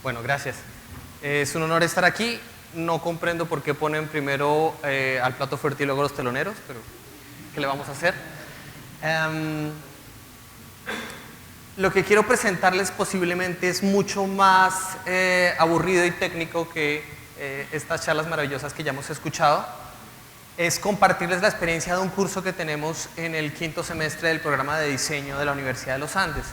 Bueno, gracias. Es un honor estar aquí. No comprendo por qué ponen primero al plato fuerte y luego los teloneros, pero ¿qué le vamos a hacer? Lo que quiero presentarles posiblemente es mucho más aburrido y técnico que estas charlas maravillosas que ya hemos escuchado. Es compartirles la experiencia de un curso que tenemos en el quinto semestre del programa de diseño de la Universidad de los Andes.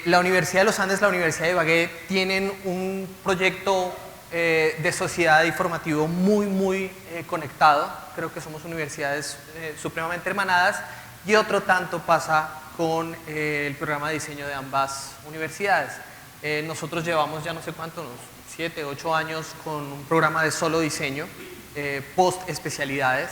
La Universidad de los Andes, la Universidad de Ibagué tienen un proyecto de sociedad informativo muy conectado. Creo que somos universidades supremamente hermanadas, y otro tanto pasa con el programa de diseño de ambas universidades. Nosotros llevamos ya no sé cuánto, unos 7, 8 años con un programa de solo diseño, post especialidades.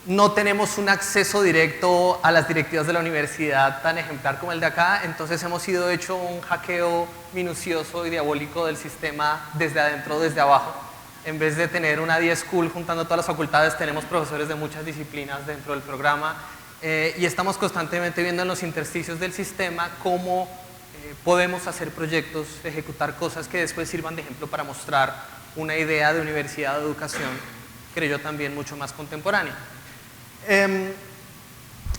No tenemos un acceso directo a las directivas de la universidad tan ejemplar como el de acá, entonces hemos ido hecho un hackeo minucioso y diabólico del sistema desde adentro, desde abajo. En vez de tener una 10 school juntando todas las facultades, tenemos profesores de muchas disciplinas dentro del programa, y estamos constantemente viendo en los intersticios del sistema cómo podemos hacer proyectos, ejecutar cosas que después sirvan de ejemplo para mostrar una idea de universidad o educación, creo yo, también mucho más contemporánea.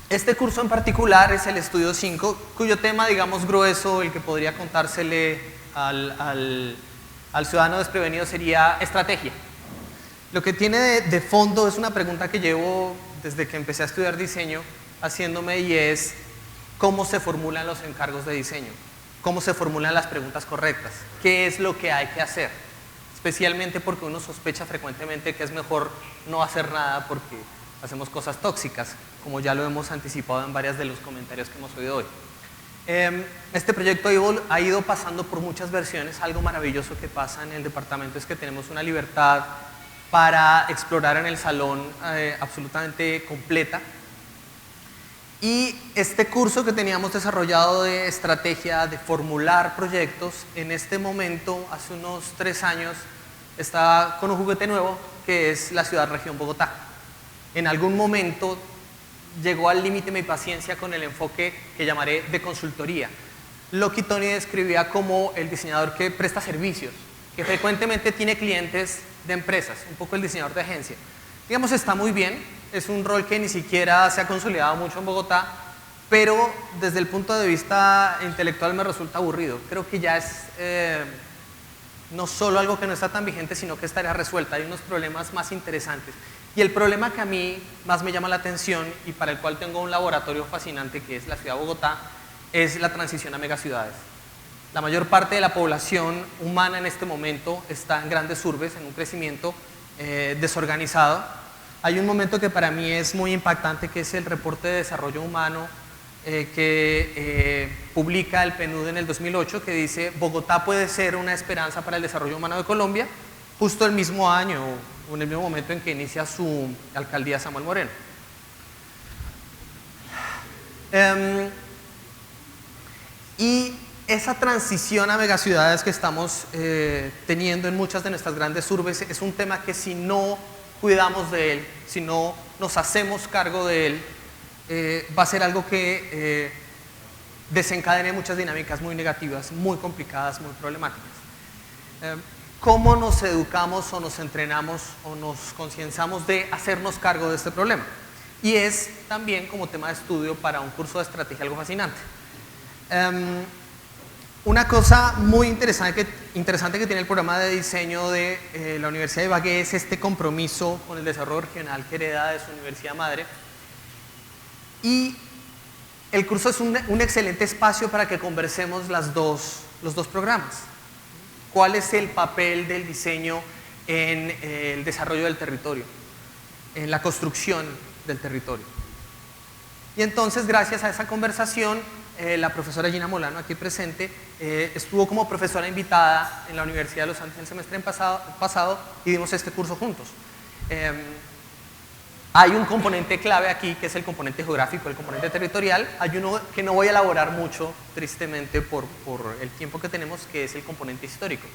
Este curso en particular es el estudio 5, cuyo tema, digamos, grueso, el que podría contársele al ciudadano desprevenido, sería estrategia. Lo que tiene de fondo es una pregunta que llevo desde que empecé a estudiar diseño haciéndome, y es cómo se formulan los encargos de diseño, cómo se formulan las preguntas correctas, qué es lo que hay que hacer, especialmente porque uno sospecha frecuentemente que es mejor no hacer nada porque hacemos cosas tóxicas, como ya lo hemos anticipado en varios de los comentarios que hemos oído hoy. Este proyecto ha ido pasando por muchas versiones. Algo maravilloso que pasa en el departamento es que tenemos una libertad para explorar en el salón absolutamente completa. Y este curso que teníamos desarrollado de estrategia, de formular proyectos, en este momento, hace unos 3 años, está con un juguete nuevo, que es la ciudad-región Bogotá. En algún momento llegó al límite mi paciencia con el enfoque que llamaré de consultoría. Loki Tony describía como el diseñador que presta servicios, que frecuentemente tiene clientes de empresas, un poco el diseñador de agencia. Digamos, está muy bien, es un rol que ni siquiera se ha consolidado mucho en Bogotá, pero desde el punto de vista intelectual me resulta aburrido. Creo que ya es no solo algo que no está tan vigente, sino que estaría resuelta. Hay unos problemas más interesantes. Y el problema que a mí más me llama la atención, y para el cual tengo un laboratorio fascinante, que es la ciudad de Bogotá, es la transición a megaciudades. La mayor parte de la población humana en este momento está en grandes urbes, en un crecimiento desorganizado. Hay un momento que para mí es muy impactante, que es el reporte de desarrollo humano que publica el PNUD en el 2008, que dice: Bogotá puede ser una esperanza para el desarrollo humano de Colombia, justo el mismo año o en el mismo momento en que inicia su alcaldía Samuel Moreno. Y esa transición a megaciudades que estamos teniendo en muchas de nuestras grandes urbes es un tema que, si no cuidamos de él, si no nos hacemos cargo de él, va a ser algo que desencadene muchas dinámicas muy negativas, muy complicadas, muy problemáticas. ¿Cómo nos educamos o nos entrenamos o nos concienzamos de hacernos cargo de este problema? Y es también como tema de estudio para un curso de estrategia algo fascinante. Una cosa muy interesante que tiene el programa de diseño de la Universidad de Ibagué es este compromiso con el desarrollo regional que hereda de su universidad madre. Y el curso es un excelente espacio para que conversemos los dos programas. ¿Cuál es el papel del diseño en el desarrollo del territorio, en la construcción del territorio? Y entonces, gracias a esa conversación, la profesora Gina Molano, aquí presente, estuvo como profesora invitada en la Universidad de los Andes el semestre pasado, y dimos este curso juntos. Hay un componente clave aquí, que es el componente geográfico, el componente territorial. Hay uno que no voy a elaborar mucho, tristemente, por el tiempo que tenemos, que es el componente histórico.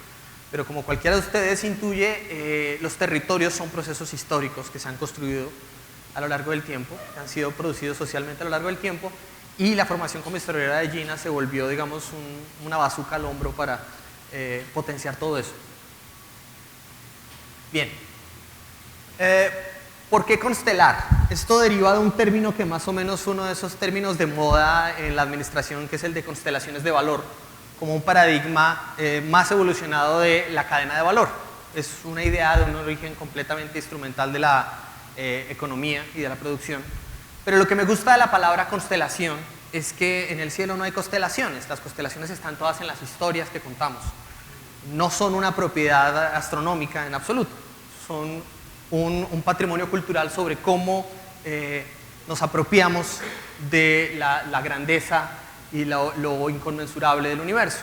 Pero como cualquiera de ustedes intuye, los territorios son procesos históricos que se han construido a lo largo del tiempo, que han sido producidos socialmente a lo largo del tiempo, y la formación como historiadora de Gina se volvió, digamos, una bazuca al hombro para potenciar todo eso. Bien. ¿Por qué constelar? Esto deriva de un término que más o menos uno de esos términos de moda en la administración, que es el de constelaciones de valor, como un paradigma más evolucionado de la cadena de valor. Es una idea de un origen completamente instrumental de la economía y de la producción. Pero lo que me gusta de la palabra constelación es que en el cielo no hay constelaciones. Las constelaciones están todas en las historias que contamos. No son una propiedad astronómica en absoluto. Son un patrimonio cultural sobre cómo nos apropiamos de la grandeza y lo inconmensurable del universo.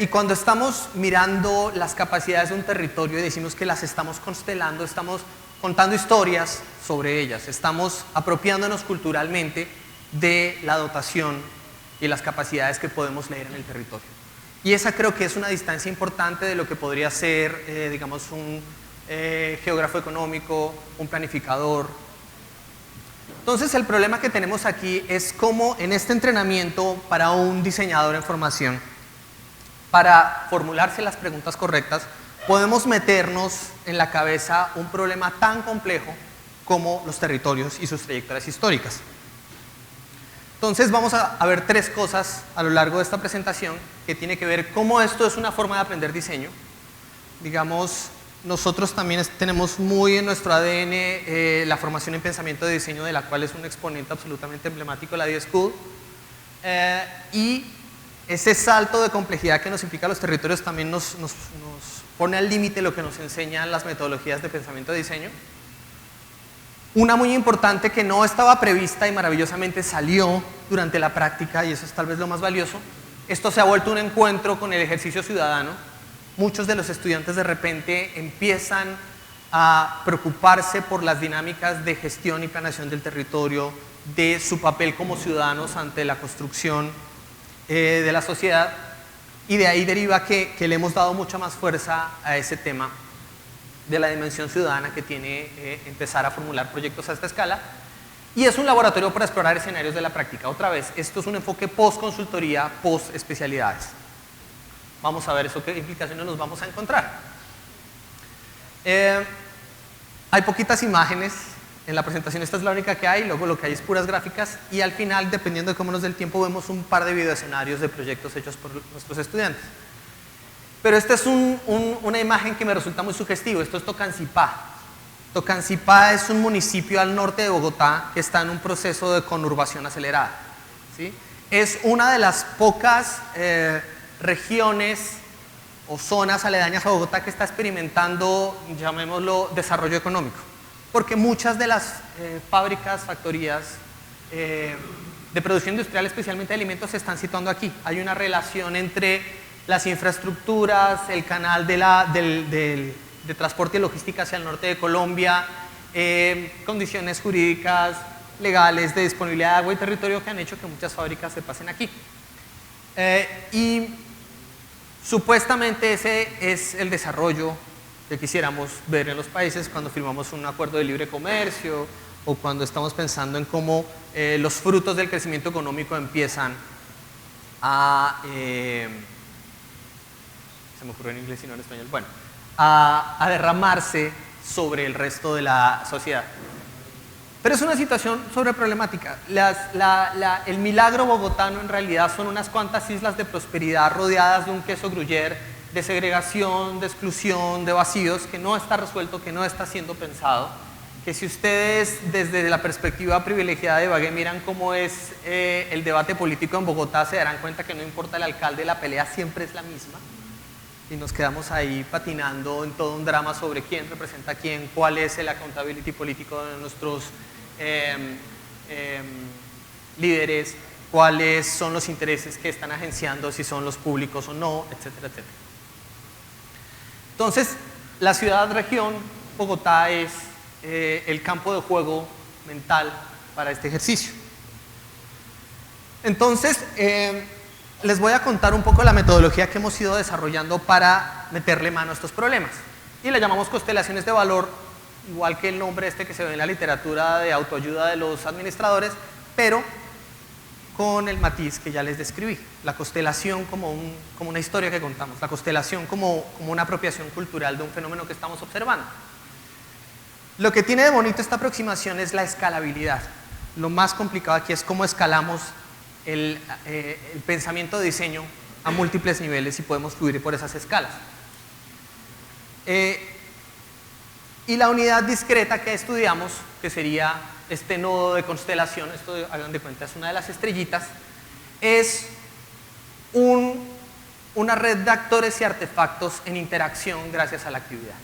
Y cuando estamos mirando las capacidades de un territorio y decimos que las estamos constelando, estamos contando historias sobre ellas, estamos apropiándonos culturalmente de la dotación y las capacidades que podemos leer en el territorio. Y esa creo que es una distancia importante de lo que podría ser, digamos, un geógrafo económico, un planificador. Entonces el problema que tenemos aquí es cómo en este entrenamiento para un diseñador en formación, para formularse las preguntas correctas, podemos meternos en la cabeza un problema tan complejo como los territorios y sus trayectorias históricas. Entonces vamos a ver tres cosas a lo largo de esta presentación que tiene que ver cómo esto es una forma de aprender diseño. Digamos, nosotros también tenemos muy en nuestro ADN la formación en pensamiento de diseño, de la cual es un exponente absolutamente emblemático la D-School. Y ese salto de complejidad que nos implica los territorios también nos pone al límite lo que nos enseñan las metodologías de pensamiento de diseño. Una muy importante que no estaba prevista y maravillosamente salió durante la práctica, y eso es tal vez lo más valioso, esto se ha vuelto un encuentro con el ejercicio ciudadano. Muchos de los estudiantes de repente empiezan a preocuparse por las dinámicas de gestión y planeación del territorio, de su papel como ciudadanos ante la construcción de la sociedad, y de ahí deriva que le hemos dado mucha más fuerza a ese tema de la dimensión ciudadana que tiene empezar a formular proyectos a esta escala, y es un laboratorio para explorar escenarios de la práctica. Otra vez, esto es un enfoque post-consultoría, post-especialidades. Vamos a ver eso, qué implicaciones nos vamos a encontrar. Hay poquitas imágenes en la presentación, esta es la única que hay, luego lo que hay es puras gráficas, y al final, dependiendo de cómo nos dé el tiempo, vemos un par de videoescenarios de proyectos hechos por nuestros estudiantes. Pero esta es una imagen que me resulta muy sugestiva. Esto es Tocancipá. Tocancipá es un municipio al norte de Bogotá que está en un proceso de conurbación acelerada, ¿sí? Es una de las pocas regiones o zonas aledañas a Bogotá que está experimentando, llamémoslo, desarrollo económico, porque muchas de las fábricas, factorías de producción industrial, especialmente de alimentos, se están situando aquí. Hay una relación entre las infraestructuras, el canal de transporte y logística hacia el norte de Colombia, condiciones jurídicas, legales, de disponibilidad de agua y territorio que han hecho que muchas fábricas se pasen aquí. Y supuestamente ese es el desarrollo que quisiéramos ver en los países cuando firmamos un acuerdo de libre comercio o cuando estamos pensando en cómo los frutos del crecimiento económico empiezan a... se me ocurrió en inglés y no en español, bueno, a derramarse sobre el resto de la sociedad. Pero es una situación sobreproblemática. El milagro bogotano en realidad son unas cuantas islas de prosperidad rodeadas de un queso gruyère, de segregación, de exclusión, de vacíos, que no está resuelto, que no está siendo pensado, que si ustedes desde la perspectiva privilegiada de Ibagué miran cómo es el debate político en Bogotá, se darán cuenta que no importa el alcalde, la pelea siempre es la misma. Y nos quedamos ahí patinando en todo un drama sobre quién representa a quién, cuál es el accountability político de nuestros líderes, cuáles son los intereses que están agenciando, si son los públicos o no, etcétera, etcétera. Entonces, la ciudad-región, Bogotá, es el campo de juego mental para este ejercicio. Entonces, les voy a contar un poco la metodología que hemos ido desarrollando para meterle mano a estos problemas. Y le llamamos constelaciones de valor, igual que el nombre este que se ve en la literatura de autoayuda de los administradores, pero con el matiz que ya les describí, la constelación como una historia que contamos, la constelación como una apropiación cultural de un fenómeno que estamos observando. Lo que tiene de bonito esta aproximación es la escalabilidad. Lo más complicado aquí es cómo escalamos el pensamiento de diseño a múltiples niveles y podemos fluir por esas escalas. Y la unidad discreta que estudiamos, que sería este nodo de constelación, esto hagan de cuenta es una de las estrellitas, es una red de actores y artefactos en interacción gracias a la actividad.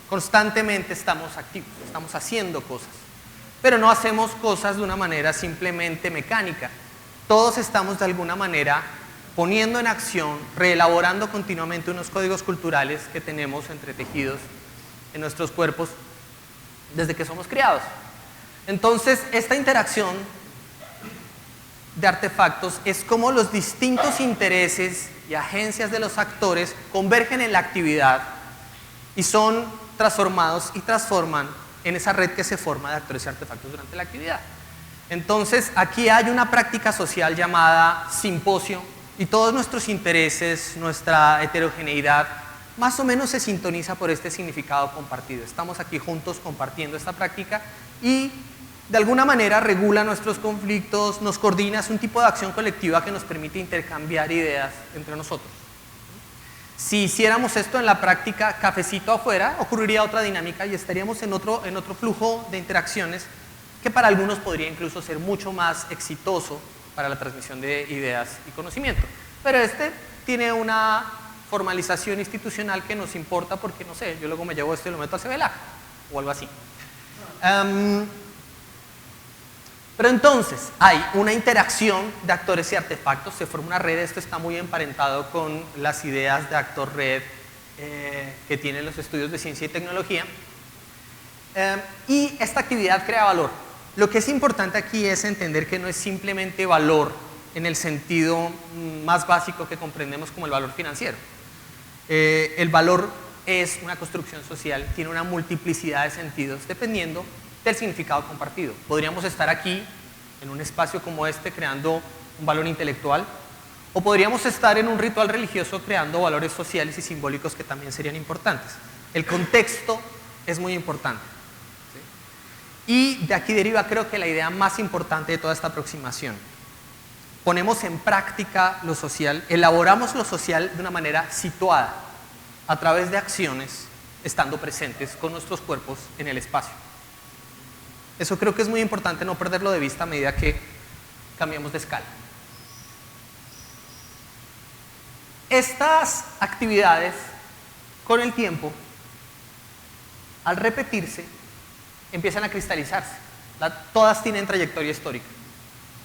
Constantemente estamos activos, estamos haciendo cosas, pero no hacemos cosas de una manera simplemente mecánica. Todos estamos de alguna manera poniendo en acción, reelaborando continuamente unos códigos culturales que tenemos entretejidos en nuestros cuerpos desde que somos criados. Entonces, esta interacción de artefactos es como los distintos intereses y agencias de los actores convergen en la actividad y son transformados y transforman en esa red que se forma de actores y artefactos durante la actividad. Entonces, aquí hay una práctica social llamada simposio y todos nuestros intereses, nuestra heterogeneidad, más o menos se sintoniza por este significado compartido. Estamos aquí juntos compartiendo esta práctica y de alguna manera regula nuestros conflictos, nos coordina, es un tipo de acción colectiva que nos permite intercambiar ideas entre nosotros. Si hiciéramos esto en la práctica cafecito afuera, ocurriría otra dinámica y estaríamos en otro flujo de interacciones que para algunos podría incluso ser mucho más exitoso para la transmisión de ideas y conocimiento. Pero este tiene una formalización institucional que nos importa porque, no sé, yo luego me llevo esto y lo meto a CBLAC o algo así. Pero entonces hay una interacción de actores y artefactos, se forma una red, esto está muy emparentado con las ideas de actor-red que tienen los estudios de ciencia y tecnología. Y esta actividad crea valor. Lo que es importante aquí es entender que no es simplemente valor en el sentido más básico que comprendemos como el valor financiero. El valor es una construcción social, tiene una multiplicidad de sentidos dependiendo del significado compartido. Podríamos estar aquí en un espacio como este creando un valor intelectual o podríamos estar en un ritual religioso creando valores sociales y simbólicos que también serían importantes. El contexto es muy importante, ¿sí? Y de aquí deriva creo que la idea más importante de toda esta aproximación. Ponemos en práctica lo social, elaboramos lo social de una manera situada a través de acciones estando presentes con nuestros cuerpos en el espacio. Eso creo que es muy importante no perderlo de vista a medida que cambiamos de escala. Estas actividades, con el tiempo, al repetirse, empiezan a cristalizarse. Todas tienen trayectoria histórica.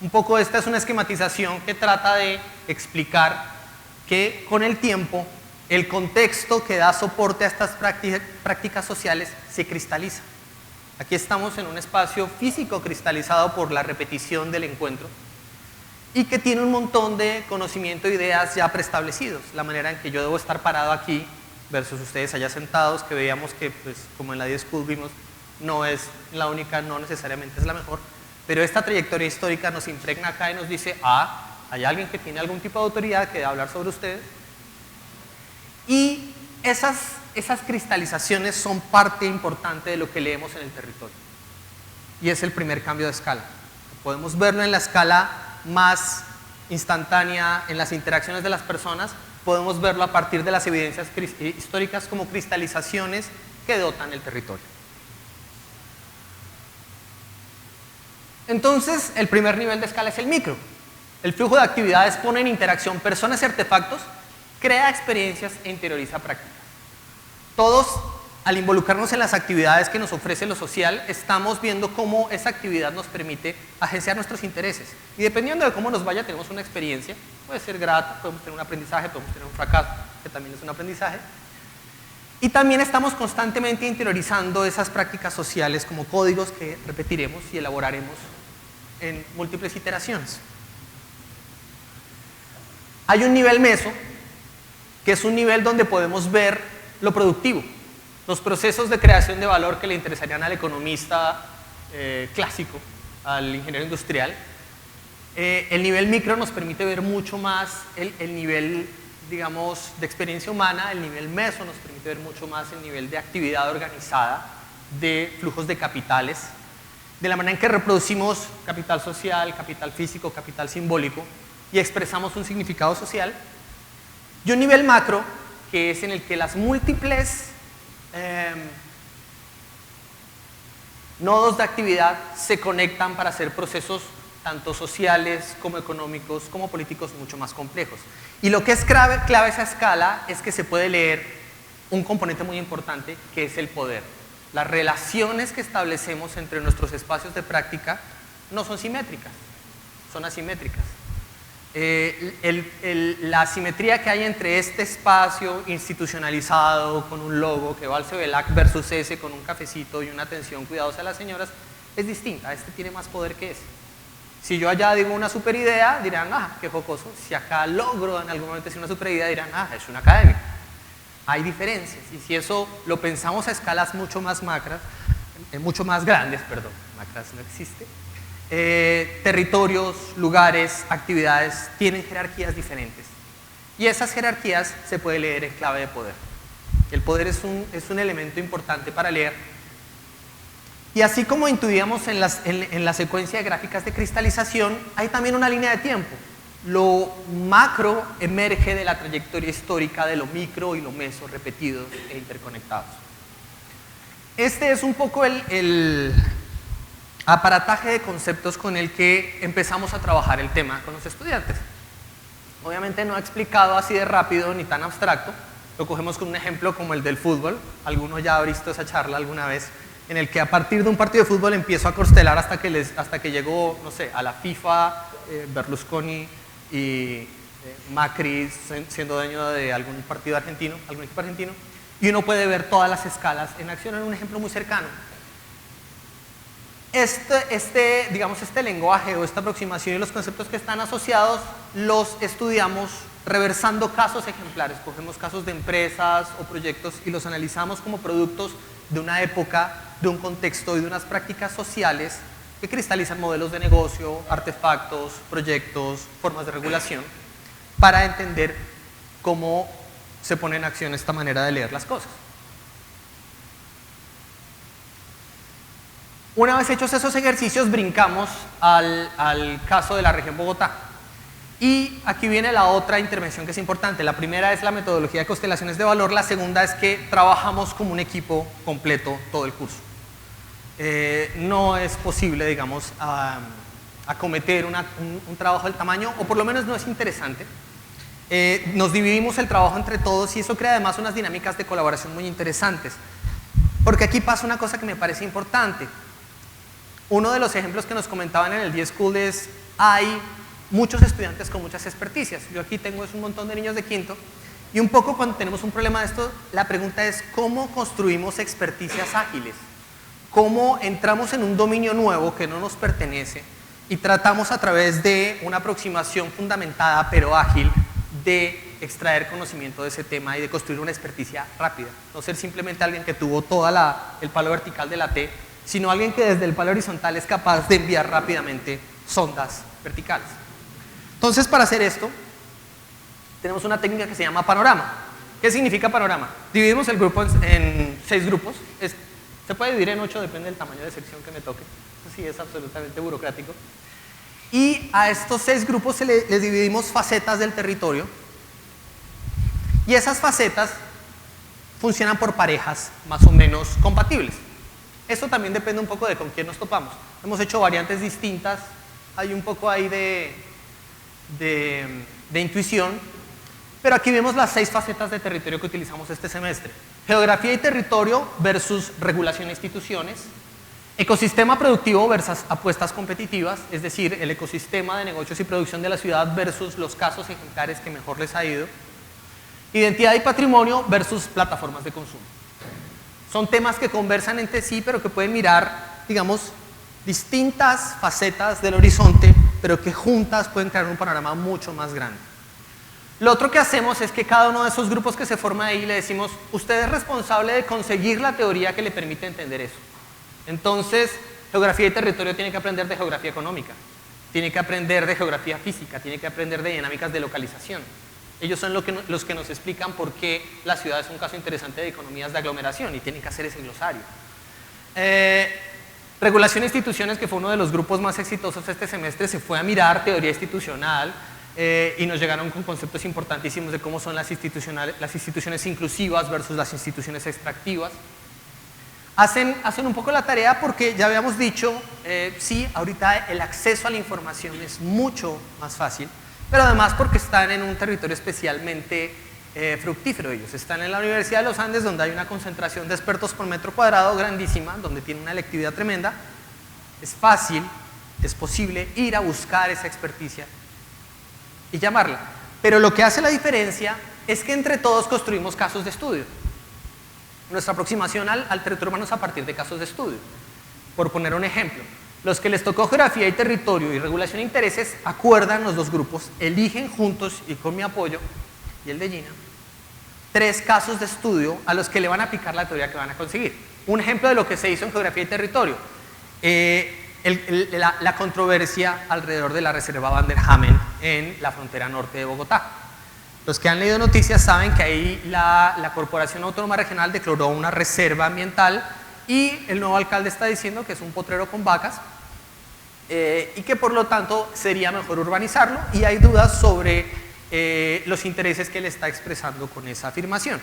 Un poco esta es una esquematización que trata de explicar que con el tiempo el contexto que da soporte a estas prácticas sociales se cristaliza. Aquí estamos en un espacio físico cristalizado por la repetición del encuentro y que tiene un montón de conocimiento e ideas ya preestablecidos. La manera en que yo debo estar parado aquí versus ustedes allá sentados, que veíamos que, pues, como en la 10 School vimos, no es la única, no necesariamente es la mejor, pero esta trayectoria histórica nos impregna acá y nos dice, hay alguien que tiene algún tipo de autoridad que debe hablar sobre ustedes. Y esas cristalizaciones son parte importante de lo que leemos en el territorio. Y es el primer cambio de escala. Podemos verlo en la escala más instantánea, en las interacciones de las personas, podemos verlo a partir de las evidencias históricas como cristalizaciones que dotan el territorio. Entonces, el primer nivel de escala es el micro. El flujo de actividades pone en interacción personas y artefactos, crea experiencias e interioriza prácticas. Todos, al involucrarnos en las actividades que nos ofrece lo social, estamos viendo cómo esa actividad nos permite agenciar nuestros intereses. Y dependiendo de cómo nos vaya, tenemos una experiencia, puede ser grata, podemos tener un aprendizaje, podemos tener un fracaso, que también es un aprendizaje. Y también estamos constantemente interiorizando esas prácticas sociales como códigos que repetiremos y elaboraremos en múltiples iteraciones. Hay un nivel meso, que es un nivel donde podemos ver lo productivo, los procesos de creación de valor que le interesarían al economista clásico, al ingeniero industrial, El nivel micro nos permite ver mucho más el nivel, digamos, de experiencia humana. El nivel meso nos permite ver mucho más el nivel de actividad organizada, de flujos de capitales, de la manera en que reproducimos capital social, capital físico, capital simbólico y expresamos un significado social. Y un nivel macro, que es en el que las múltiples nodos de actividad se conectan para hacer procesos tanto sociales como económicos como políticos mucho más complejos. Y lo que es clave esa escala es que se puede leer un componente muy importante, que es el poder. Las relaciones que establecemos entre nuestros espacios de práctica no son simétricas, son asimétricas. La asimetría que hay entre este espacio institucionalizado con un logo que va al CEBELAC versus ese con un cafecito y una atención cuidadosa a las señoras es distinta. Este tiene más poder que ese. Si yo allá digo una super idea, dirán, ah, qué jocoso. Si acá logro en algún momento decir una super idea, dirán, ah, es un académico. Hay diferencias, y si eso lo pensamos a escalas mucho más macras, mucho más grandes, perdón, macras no existe, territorios, lugares, actividades tienen jerarquías diferentes. Y esas jerarquías se puede leer en clave de poder. El poder es un elemento importante para leer. Y así como intuíamos en la secuencia de gráficas de cristalización, hay también una línea de tiempo. Lo macro emerge de la trayectoria histórica de lo micro y lo meso repetidos e interconectados. Este es un poco el aparataje de conceptos con el que empezamos a trabajar el tema con los estudiantes. Obviamente no he explicado así de rápido ni tan abstracto. Lo cogemos con un ejemplo como el del fútbol. Alguno ya ha visto esa charla alguna vez, en el que a partir de un partido de fútbol empiezo a constelar hasta que llegó, no sé, a la FIFA, Berlusconi y Macri siendo dueño de algún partido argentino, algún equipo argentino, y uno puede ver todas las escalas en acción en un ejemplo muy cercano. Digamos, este lenguaje o esta aproximación y los conceptos que están asociados los estudiamos reversando casos ejemplares. Cogemos casos de empresas o proyectos y los analizamos como productos de una época, de un contexto y de unas prácticas sociales que cristalizan modelos de negocio, artefactos, proyectos, formas de regulación, para entender cómo se pone en acción esta manera de leer las cosas. Una vez hechos esos ejercicios, brincamos al caso de la región Bogotá. Y aquí viene la otra intervención que es importante. La primera es la metodología de constelaciones de valor, la segunda es que trabajamos como un equipo completo todo el curso. No es posible, digamos, acometer un trabajo del tamaño, o por lo menos no es interesante. Nos dividimos el trabajo entre todos y eso crea además unas dinámicas de colaboración muy interesantes. Porque aquí pasa una cosa que me parece importante. Uno de los ejemplos que nos comentaban en el D-School es, hay muchos estudiantes con muchas experticias. Yo aquí tengo un montón de niños de quinto y un poco cuando tenemos un problema de esto, la pregunta es ¿cómo construimos experticias ágiles? ¿Cómo entramos en un dominio nuevo que no nos pertenece y tratamos a través de una aproximación fundamentada pero ágil de extraer conocimiento de ese tema y de construir una experticia rápida? No ser simplemente alguien que tuvo todo el palo vertical de la T, sino alguien que desde el palo horizontal es capaz de enviar rápidamente sondas verticales. Entonces, para hacer esto, tenemos una técnica que se llama panorama. ¿Qué significa panorama? Dividimos el grupo en 6 grupos. Se puede dividir en 8, depende del tamaño de sección que me toque. Eso sí es absolutamente burocrático. Y a estos 6 grupos les dividimos facetas del territorio. Y esas facetas funcionan por parejas más o menos compatibles. Esto también depende un poco de con quién nos topamos. Hemos hecho variantes distintas. Hay un poco ahí de intuición, pero aquí vemos las 6 facetas de territorio que utilizamos este semestre. Geografía y territorio versus regulación e instituciones, ecosistema productivo versus apuestas competitivas, es decir, el ecosistema de negocios y producción de la ciudad versus los casos ejemplares que mejor les ha ido, identidad y patrimonio versus plataformas de consumo. Son temas que conversan entre sí, pero que pueden mirar, digamos, distintas facetas del horizonte, pero que juntas pueden crear un panorama mucho más grande. Lo otro que hacemos es que cada uno de esos grupos que se forma ahí le decimos, usted es responsable de conseguir la teoría que le permite entender eso. Entonces, geografía y territorio tiene que aprender de geografía económica. tiene que aprender de geografía física, tiene que aprender de dinámicas de localización. Ellos son los que nos explican por qué la ciudad es un caso interesante de economías de aglomeración y tienen que hacer ese glosario. Regulación de instituciones, que fue uno de los grupos más exitosos este semestre, se fue a mirar teoría institucional y nos llegaron con conceptos importantísimos de cómo son las instituciones inclusivas versus las instituciones extractivas. Hacen un poco la tarea porque ya habíamos dicho, sí, ahorita el acceso a la información es mucho más fácil, pero además porque están en un territorio especialmente fructífero. Ellos están en la Universidad de los Andes, donde hay una concentración de expertos por metro cuadrado grandísima, donde tienen una electividad tremenda. Es fácil, es posible ir a buscar esa experticia y llamarla. Pero lo que hace la diferencia es que entre todos construimos casos de estudio. Nuestra aproximación al territorio urbano es a partir de casos de estudio. Por poner un ejemplo, los que les tocó geografía y territorio y regulación de intereses acuerdan los dos grupos, eligen juntos y con mi apoyo y el de Gina 3 casos de estudio a los que le van a aplicar la teoría que van a conseguir. Un ejemplo de lo que se hizo en geografía y territorio, la controversia alrededor de la reserva Van der Hamen en la frontera norte de Bogotá. Los que han leído noticias saben que ahí la Corporación Autónoma Regional declaró una reserva ambiental y el nuevo alcalde está diciendo que es un potrero con vacas y que por lo tanto sería mejor urbanizarlo, y hay dudas sobre los intereses que él está expresando con esa afirmación.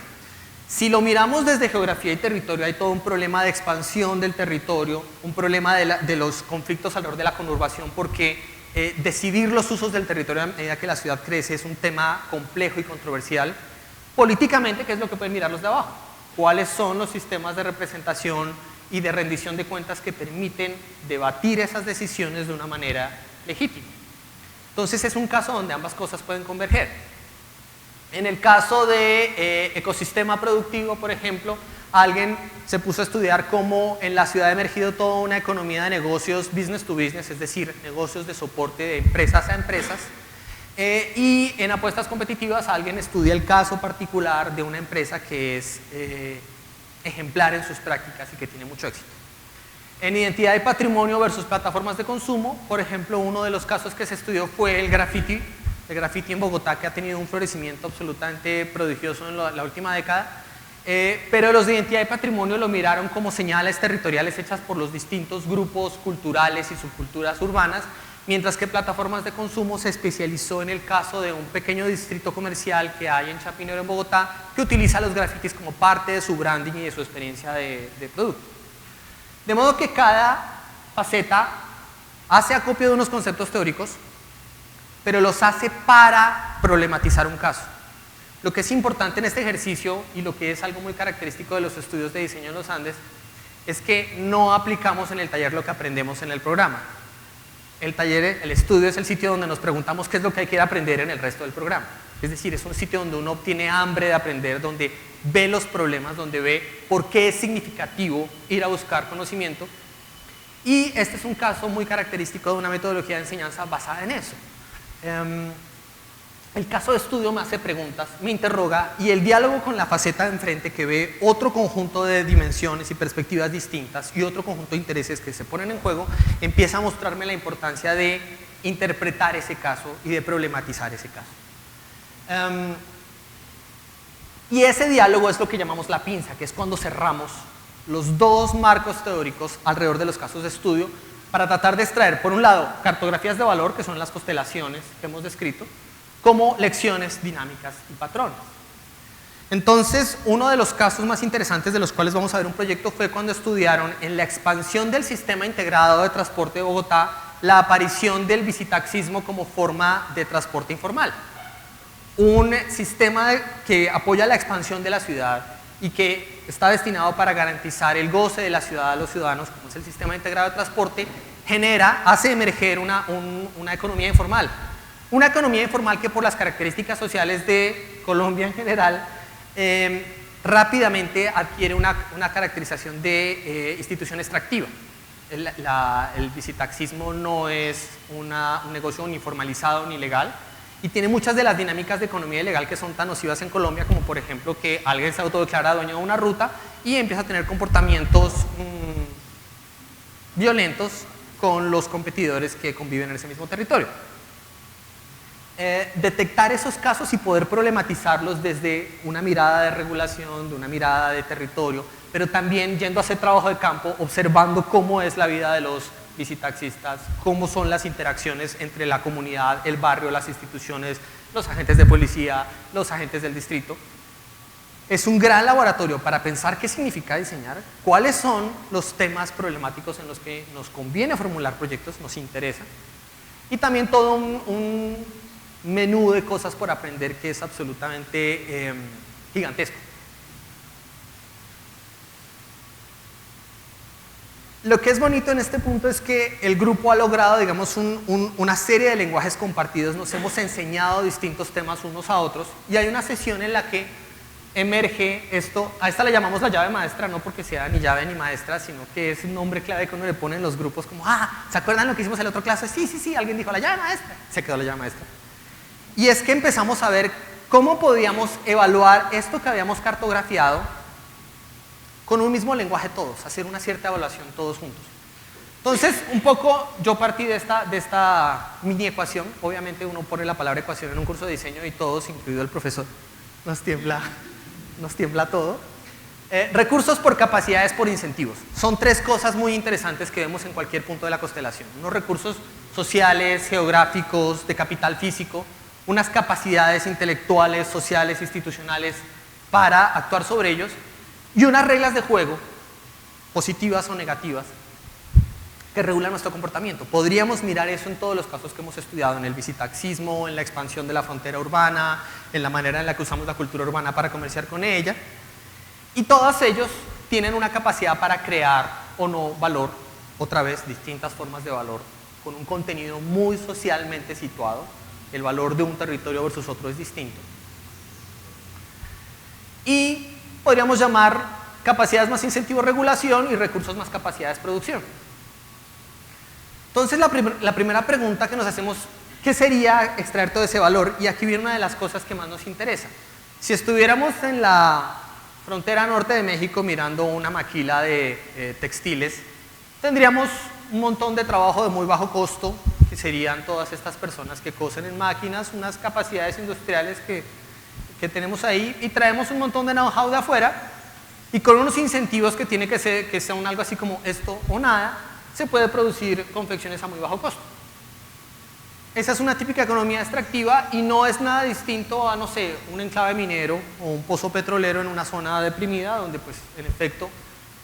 Si lo miramos desde geografía y territorio, hay todo un problema de expansión del territorio, un problema de los conflictos alrededor de la conurbación, porque decidir los usos del territorio a medida que la ciudad crece es un tema complejo y controversial. Políticamente, ¿qué es lo que pueden mirar los de abajo? ¿Cuáles son los sistemas de representación y de rendición de cuentas que permiten debatir esas decisiones de una manera legítima? Entonces es un caso donde ambas cosas pueden converger. En el caso de ecosistema productivo, por ejemplo, alguien se puso a estudiar cómo en la ciudad ha emergido toda una economía de negocios business to business, es decir, negocios de soporte de empresas a empresas, y en apuestas competitivas alguien estudia el caso particular de una empresa que es ejemplar en sus prácticas y que tiene mucho éxito. En identidad y patrimonio versus plataformas de consumo, por ejemplo, uno de los casos que se estudió fue el graffiti en Bogotá, que ha tenido un florecimiento absolutamente prodigioso en la última década, pero los de identidad y patrimonio lo miraron como señales territoriales hechas por los distintos grupos culturales y subculturas urbanas, mientras que plataformas de consumo se especializó en el caso de un pequeño distrito comercial que hay en Chapinero, en Bogotá, que utiliza los grafitis como parte de su branding y de su experiencia de producto. De modo que cada faceta hace acopio de unos conceptos teóricos, pero los hace para problematizar un caso. Lo que es importante en este ejercicio, y lo que es algo muy característico de los estudios de diseño en los Andes, es que no aplicamos en el taller lo que aprendemos en el programa. El taller, el estudio es el sitio donde nos preguntamos qué es lo que hay que aprender en el resto del programa. Es decir, es un sitio donde uno tiene hambre de aprender, donde ve los problemas, donde ve por qué es significativo ir a buscar conocimiento. Y este es un caso muy característico de una metodología de enseñanza basada en eso. El caso de estudio me hace preguntas, me interroga, y el diálogo con la faceta de enfrente, que ve otro conjunto de dimensiones y perspectivas distintas y otro conjunto de intereses que se ponen en juego, empieza a mostrarme la importancia de interpretar ese caso y de problematizar ese caso. Y ese diálogo es lo que llamamos la pinza, que es cuando cerramos los dos marcos teóricos alrededor de los casos de estudio para tratar de extraer, por un lado, cartografías de valor, que son las constelaciones que hemos descrito, como lecciones, dinámicas y patrones. Entonces, uno de los casos más interesantes de los cuales vamos a ver un proyecto fue cuando estudiaron en la expansión del sistema integrado de transporte de Bogotá la aparición del bicitaxismo como forma de transporte informal. Un sistema que apoya la expansión de la ciudad y que está destinado para garantizar el goce de la ciudad a los ciudadanos, como es el sistema integrado de transporte, hace emerger una economía informal. Una economía informal que por las características sociales de Colombia en general rápidamente adquiere una caracterización de institución extractiva. El bicitaxismo no es un negocio ni formalizado ni legal y tiene muchas de las dinámicas de economía ilegal que son tan nocivas en Colombia, como por ejemplo que alguien se autodeclara dueño de una ruta y empieza a tener comportamientos violentos con los competidores que conviven en ese mismo territorio. Detectar esos casos y poder problematizarlos desde una mirada de regulación, de una mirada de territorio, pero también yendo a hacer trabajo de campo, observando cómo es la vida de los visitaxistas, cómo son las interacciones entre la comunidad, el barrio, las instituciones, los agentes de policía, los agentes del distrito. Es un gran laboratorio para pensar qué significa diseñar, cuáles son los temas problemáticos en los que nos conviene formular proyectos, nos interesa, y también todo un menú de cosas por aprender que es absolutamente gigantesco. Lo que es bonito en este punto es que el grupo ha logrado, digamos, una serie de lenguajes compartidos, nos hemos enseñado distintos temas unos a otros, y hay una sesión en la que emerge esto, a esta le llamamos la llave maestra, no porque sea ni llave ni maestra, sino que es un nombre clave que uno le pone en los grupos como, ¿se acuerdan lo que hicimos en la otra clase? Sí, alguien dijo la llave maestra, se quedó la llave maestra. Y es que empezamos a ver cómo podíamos evaluar esto que habíamos cartografiado con un mismo lenguaje todos, hacer una cierta evaluación todos juntos. Entonces, un poco yo partí de esta mini ecuación. Obviamente uno pone la palabra ecuación en un curso de diseño y todos, incluido el profesor, nos tiembla todo. Recursos por capacidades por incentivos. Son tres cosas muy interesantes que vemos en cualquier punto de la constelación. Unos recursos sociales, geográficos, de capital físico, unas capacidades intelectuales, sociales, institucionales para actuar sobre ellos, y unas reglas de juego, positivas o negativas, que regulan nuestro comportamiento. Podríamos mirar eso en todos los casos que hemos estudiado, en el visitaxismo, en la expansión de la frontera urbana, en la manera en la que usamos la cultura urbana para comerciar con ella, y todos ellos tienen una capacidad para crear o no valor, otra vez distintas formas de valor, con un contenido muy socialmente situado. El valor de un territorio versus otro es distinto. Y podríamos llamar capacidades más incentivo regulación y recursos más capacidades producción. Entonces la primera pregunta que nos hacemos, ¿qué sería extraer todo ese valor? Y aquí viene una de las cosas que más nos interesa. Si estuviéramos en la frontera norte de México mirando una maquila de textiles, tendríamos un montón de trabajo de muy bajo costo, que serían todas estas personas que cosen en máquinas, unas capacidades industriales que tenemos ahí, y traemos un montón de know-how de afuera, y con unos incentivos que tiene que sean algo así como esto o nada, se puede producir confecciones a muy bajo costo. Esa es una típica economía extractiva y no es nada distinto a, no sé, un enclave minero o un pozo petrolero en una zona deprimida donde, pues, en efecto,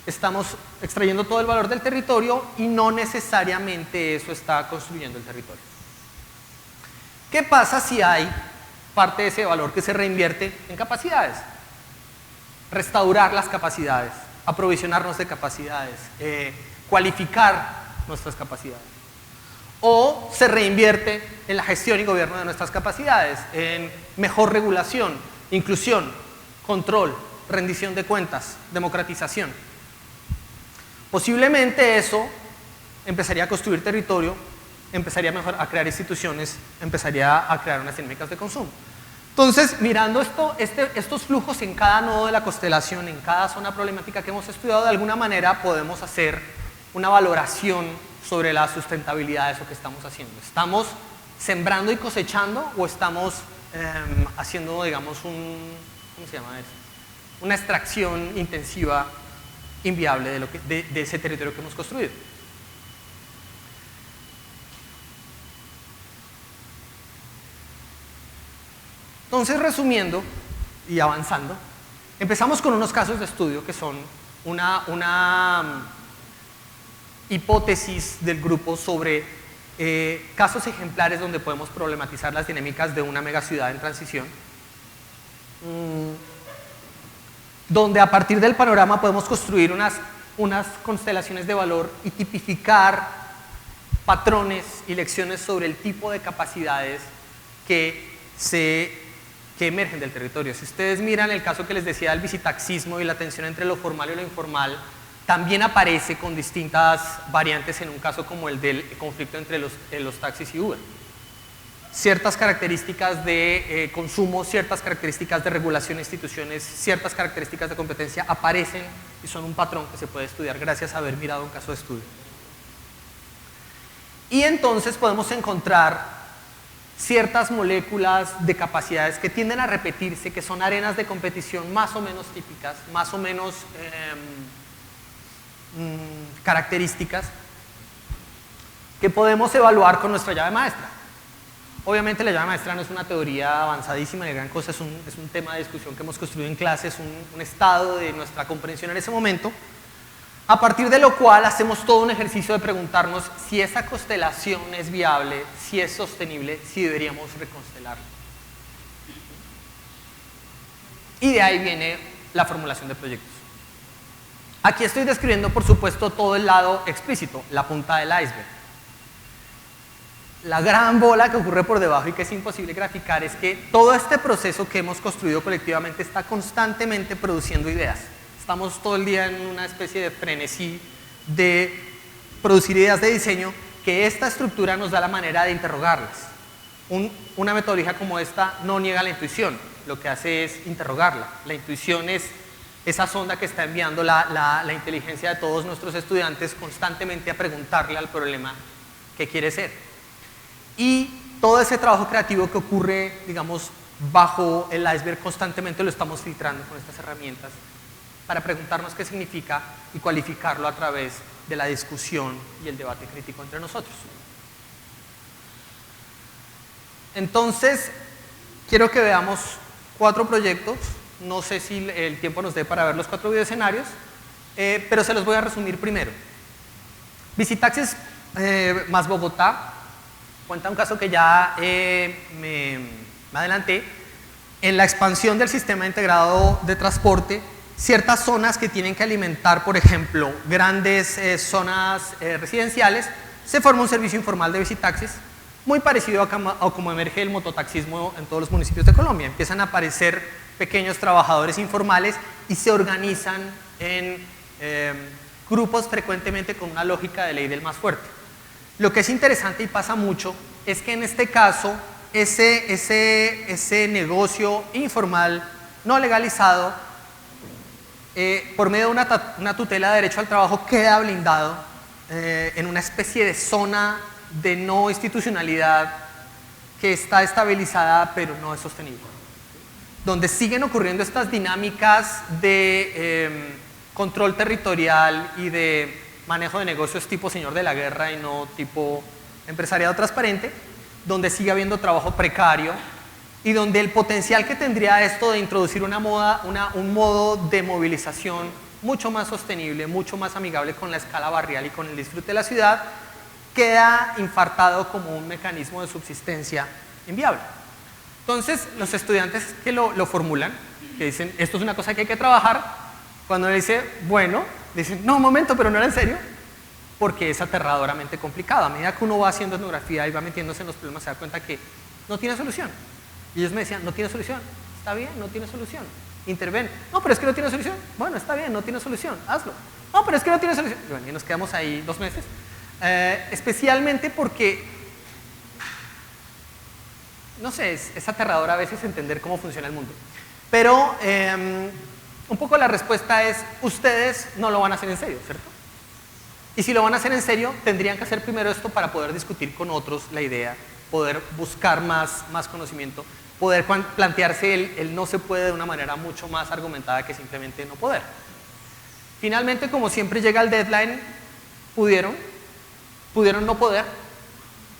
estamos extrayendo todo el valor del territorio y no necesariamente eso está construyendo el territorio. ¿Qué pasa si hay parte de ese valor que se reinvierte en capacidades? Restaurar las capacidades, aprovisionarnos de capacidades, cualificar nuestras capacidades. O se reinvierte en la gestión y gobierno de nuestras capacidades, en mejor regulación, inclusión, control, rendición de cuentas, democratización. Posiblemente eso empezaría a construir territorio, empezaría a crear instituciones, empezaría a crear unas dinámicas de consumo. Entonces, mirando estos flujos en cada nodo de la constelación, en cada zona problemática que hemos estudiado, de alguna manera podemos hacer una valoración sobre la sustentabilidad de eso que estamos haciendo. ¿Estamos sembrando y cosechando o estamos haciendo, digamos, ¿cómo se llama eso? Una extracción intensiva, inviable de ese territorio que hemos construido? Entonces, resumiendo y avanzando, empezamos con unos casos de estudio que son una hipótesis del grupo sobre casos ejemplares donde podemos problematizar las dinámicas de una megaciudad en transición, donde a partir del panorama podemos construir unas constelaciones de valor y tipificar patrones y lecciones sobre el tipo de capacidades que emergen del territorio. Si ustedes miran el caso que les decía del visitaxismo y la tensión entre lo formal y lo informal, también aparece con distintas variantes en un caso como el del conflicto entre los taxis y Uber. Ciertas características de consumo, ciertas características de regulación de instituciones, ciertas características de competencia aparecen y son un patrón que se puede estudiar gracias a haber mirado un caso de estudio. Y entonces podemos encontrar ciertas moléculas de capacidades que tienden a repetirse, que son arenas de competición más o menos típicas, más o menos características, que podemos evaluar con nuestra llave maestra. Obviamente la llave maestra no es una teoría avanzadísima ni gran cosa, es un tema de discusión que hemos construido en clase, es un estado de nuestra comprensión en ese momento, a partir de lo cual hacemos todo un ejercicio de preguntarnos si esa constelación es viable, si es sostenible, si deberíamos reconstelarla. Y de ahí viene la formulación de proyectos. Aquí estoy describiendo, por supuesto, todo el lado explícito, la punta del iceberg. La gran bola que ocurre por debajo y que es imposible graficar es que todo este proceso que hemos construido colectivamente está constantemente produciendo ideas. Estamos todo el día en una especie de frenesí de producir ideas de diseño que esta estructura nos da la manera de interrogarlas. Una metodología como esta no niega la intuición, lo que hace es interrogarla. La intuición es esa sonda que está enviando la inteligencia de todos nuestros estudiantes constantemente a preguntarle al problema qué quiere ser. Y todo ese trabajo creativo que ocurre, digamos, bajo el iceberg constantemente lo estamos filtrando con estas herramientas para preguntarnos qué significa y cualificarlo a través de la discusión y el debate crítico entre nosotros. Entonces, quiero que veamos 4 proyectos. No sé si el tiempo nos dé para ver los 4 videoescenarios, pero se los voy a resumir primero. Visitaxis más Bogotá cuenta un caso que ya me adelanté. En la expansión del sistema integrado de transporte, ciertas zonas que tienen que alimentar, por ejemplo, grandes zonas residenciales, se forma un servicio informal de visitaxis, muy parecido a como emerge el mototaxismo en todos los municipios de Colombia. Empiezan a aparecer pequeños trabajadores informales y se organizan en grupos frecuentemente con una lógica de ley del más fuerte. Lo que es interesante y pasa mucho es que en este caso ese negocio informal no legalizado por medio de una tutela de derecho al trabajo queda blindado en una especie de zona de no institucionalidad que está estabilizada pero no es sostenible, donde siguen ocurriendo estas dinámicas de control territorial y de manejo de negocios tipo señor de la guerra y no tipo empresariado transparente, donde sigue habiendo trabajo precario y donde el potencial que tendría esto de introducir un modo de movilización mucho más sostenible, mucho más amigable con la escala barrial y con el disfrute de la ciudad, queda infartado como un mecanismo de subsistencia inviable. Entonces, los estudiantes que lo formulan, que dicen, esto es una cosa que hay que trabajar, cuando le dice, bueno, dicen, no, un momento, pero no era en serio, porque es aterradoramente complicado. A medida que uno va haciendo etnografía y va metiéndose en los problemas, se da cuenta que no tiene solución. Y ellos me decían, no tiene solución, está bien, no tiene solución, interven. No, pero es que no tiene solución, bueno, está bien, no tiene solución, hazlo. No, pero es que no tiene solución. Y bueno, y nos quedamos ahí 2 meses, especialmente porque, no sé, es aterrador a veces entender cómo funciona el mundo. Pero un poco la respuesta es, ustedes no lo van a hacer en serio, ¿cierto? Y si lo van a hacer en serio, tendrían que hacer primero esto para poder discutir con otros la idea, poder buscar más conocimiento, poder plantearse el no se puede de una manera mucho más argumentada que simplemente no poder. Finalmente, como siempre llega el deadline, pudieron no poder.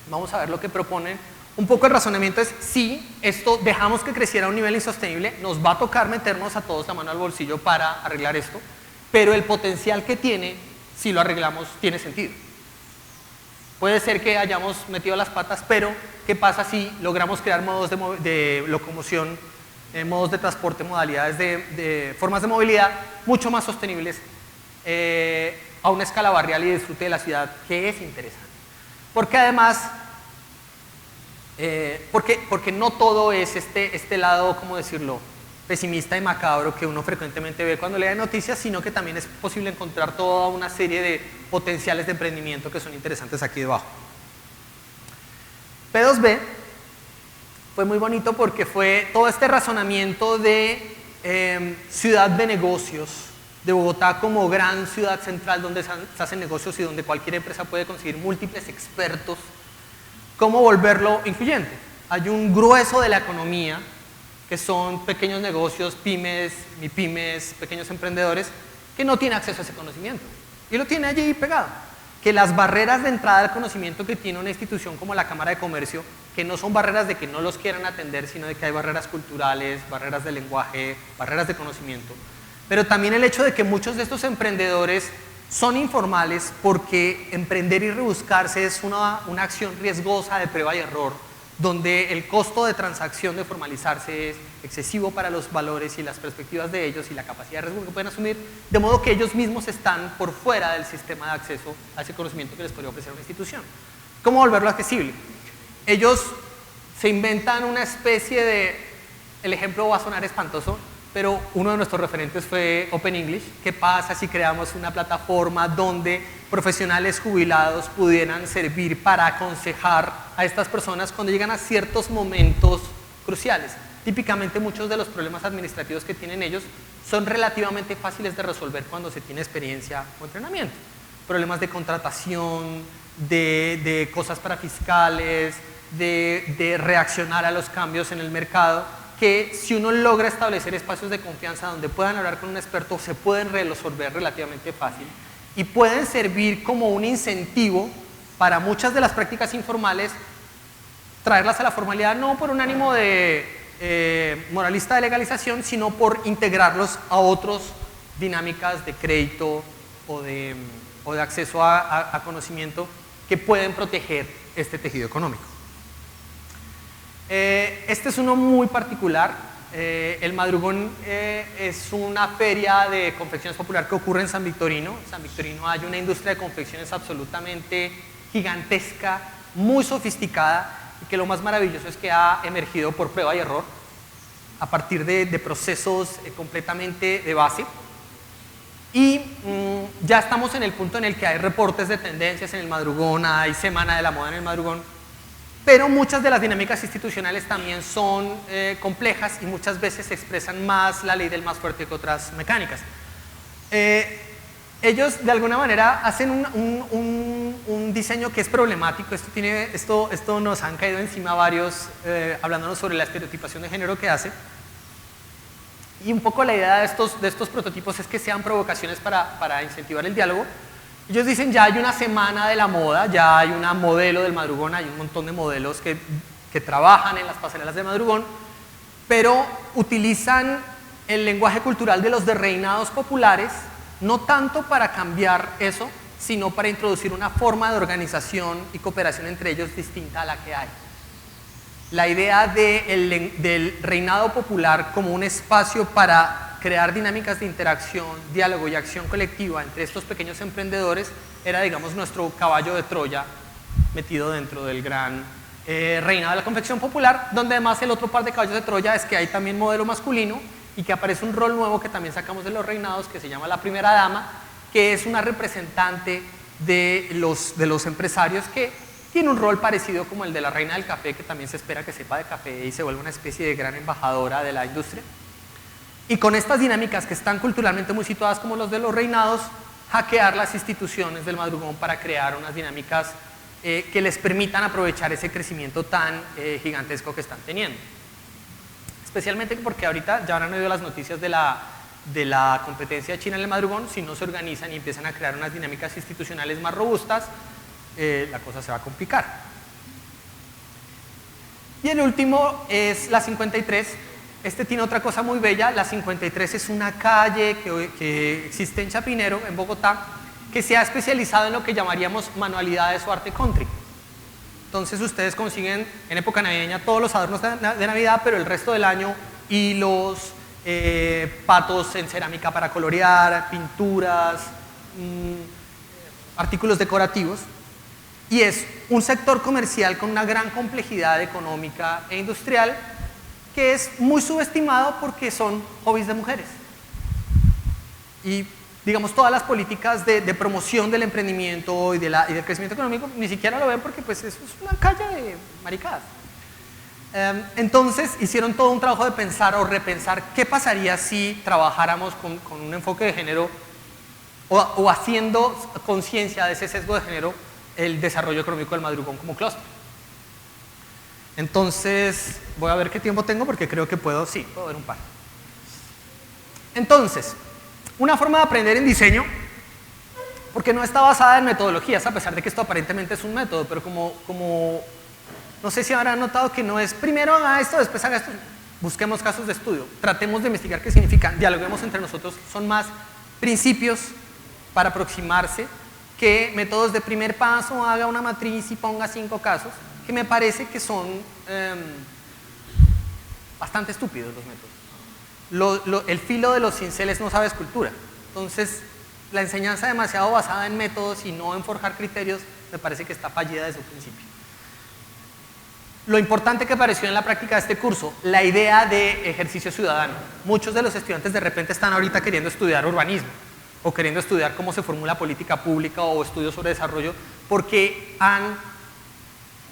Vamos a ver lo que proponen. Un poco el razonamiento es, sí, esto dejamos que creciera a un nivel insostenible, nos va a tocar meternos a todos la mano al bolsillo para arreglar esto, pero el potencial que tiene, si lo arreglamos, tiene sentido. Puede ser que hayamos metido las patas, pero ¿qué pasa si logramos crear modos de locomoción, modos de transporte, modalidades de formas de movilidad mucho más sostenibles a una escala barrial y disfrute de la ciudad, que es interesante? Porque además, porque no todo es este lado, ¿cómo decirlo?, pesimista y macabro que uno frecuentemente ve cuando lee noticias, sino que también es posible encontrar toda una serie de potenciales de emprendimiento que son interesantes aquí debajo. P2B fue muy bonito porque fue todo este razonamiento de ciudad de negocios de Bogotá como gran ciudad central donde se hacen negocios y donde cualquier empresa puede conseguir múltiples expertos, ¿cómo volverlo influyente? Hay un grueso de la economía que son pequeños negocios, pymes, mipymes, pequeños emprendedores, que no tienen acceso a ese conocimiento y lo tiene allí pegado. Que las barreras de entrada al conocimiento que tiene una institución como la Cámara de Comercio, que no son barreras de que no los quieran atender, sino de que hay barreras culturales, barreras de lenguaje, barreras de conocimiento, pero también el hecho de que muchos de estos emprendedores son informales porque emprender y rebuscarse es una acción riesgosa de prueba y error, donde el costo de transacción de formalizarse es excesivo para los valores y las perspectivas de ellos y la capacidad de riesgo que pueden asumir, de modo que ellos mismos están por fuera del sistema de acceso a ese conocimiento que les podría ofrecer una institución. ¿Cómo volverlo accesible? Ellos se inventan una especie de, el ejemplo va a sonar espantoso, pero uno de nuestros referentes fue Open English. ¿Qué pasa si creamos una plataforma donde profesionales jubilados pudieran servir para aconsejar a estas personas cuando llegan a ciertos momentos cruciales? Típicamente muchos de los problemas administrativos que tienen ellos son relativamente fáciles de resolver cuando se tiene experiencia o entrenamiento. Problemas de contratación, de cosas para fiscales, de reaccionar a los cambios en el mercado, que si uno logra establecer espacios de confianza donde puedan hablar con un experto, se pueden resolver relativamente fácil y pueden servir como un incentivo para muchas de las prácticas informales, traerlas a la formalidad no por un ánimo de moralista de legalización, sino por integrarlos a otras dinámicas de crédito o de acceso a conocimiento que pueden proteger este tejido económico. Este es uno muy particular. El Madrugón es una feria de confecciones popular que ocurre en San Victorino. En San Victorino hay una industria de confecciones absolutamente gigantesca, muy sofisticada, y que lo más maravilloso es que ha emergido por prueba y error a partir de procesos completamente de base. Y ya estamos en el punto en el que hay reportes de tendencias en el Madrugón, hay Semana de la Moda en el Madrugón, pero muchas de las dinámicas institucionales también son complejas y muchas veces expresan más la ley del más fuerte que otras mecánicas. Ellos de alguna manera hacen un diseño que es problemático. Esto nos han caído encima varios hablándonos sobre la estereotipación de género que hace. Y un poco la idea de estos prototipos es que sean provocaciones para incentivar el diálogo. Ellos dicen, ya hay una semana de la moda, ya hay una modelo del Madrugón, hay un montón de modelos que trabajan en las pasarelas de Madrugón, pero utilizan el lenguaje cultural de los reinados populares, no tanto para cambiar eso, sino para introducir una forma de organización y cooperación entre ellos distinta a la que hay. La idea del reinado popular como un espacio para crear dinámicas de interacción, diálogo y acción colectiva entre estos pequeños emprendedores era, digamos, nuestro caballo de Troya metido dentro del gran reinado de la confección popular, donde además el otro par de caballos de Troya es que hay también modelo masculino y que aparece un rol nuevo que también sacamos de los reinados que se llama la primera dama, que es una representante de los empresarios que tiene un rol parecido como el de la reina del café, que también se espera que sepa de café y se vuelve una especie de gran embajadora de la industria. Y con estas dinámicas que están culturalmente muy situadas como los de los reinados, hackear las instituciones del Madrugón para crear unas dinámicas que les permitan aprovechar ese crecimiento tan gigantesco que están teniendo. Especialmente porque ahorita ya habrán oído las noticias de la competencia de China en el Madrugón. Si no se organizan y empiezan a crear unas dinámicas institucionales más robustas, la cosa se va a complicar. Y el último es la 53. Este tiene otra cosa muy bella. La 53 es una calle que existe en Chapinero, en Bogotá, que se ha especializado en lo que llamaríamos manualidades o arte country. Entonces ustedes consiguen en época navideña todos los adornos de Navidad, pero el resto del año hilos, patos en cerámica para colorear, pinturas, artículos decorativos. Y es un sector comercial con una gran complejidad económica e industrial que es muy subestimado porque son hobbies de mujeres. Y digamos todas las políticas de promoción del emprendimiento y del crecimiento económico ni siquiera lo ven porque pues eso es una calle de maricadas. Entonces hicieron todo un trabajo de pensar o repensar qué pasaría si trabajáramos con un enfoque de género o haciendo conciencia de ese sesgo de género el desarrollo económico del madrugón como clúster. Entonces, voy a ver qué tiempo tengo porque creo que puedo ver un par. Entonces, una forma de aprender en diseño, porque no está basada en metodologías, a pesar de que esto aparentemente es un método, pero como no sé si habrán notado que no es primero haga esto, después haga esto. Busquemos casos de estudio, tratemos de investigar qué significan, dialoguemos entre nosotros, son más principios para aproximarse que métodos de primer paso, haga una matriz y ponga 5 casos, que me parece que son bastante estúpidos los métodos. El filo de los cinceles no sabe escultura, entonces la enseñanza demasiado basada en métodos y no en forjar criterios me parece que está fallida desde un principio. Lo importante que apareció en la práctica de este curso, la idea de ejercicio ciudadano. Muchos de los estudiantes de repente están ahorita queriendo estudiar urbanismo o queriendo estudiar cómo se formula política pública o estudios sobre desarrollo porque han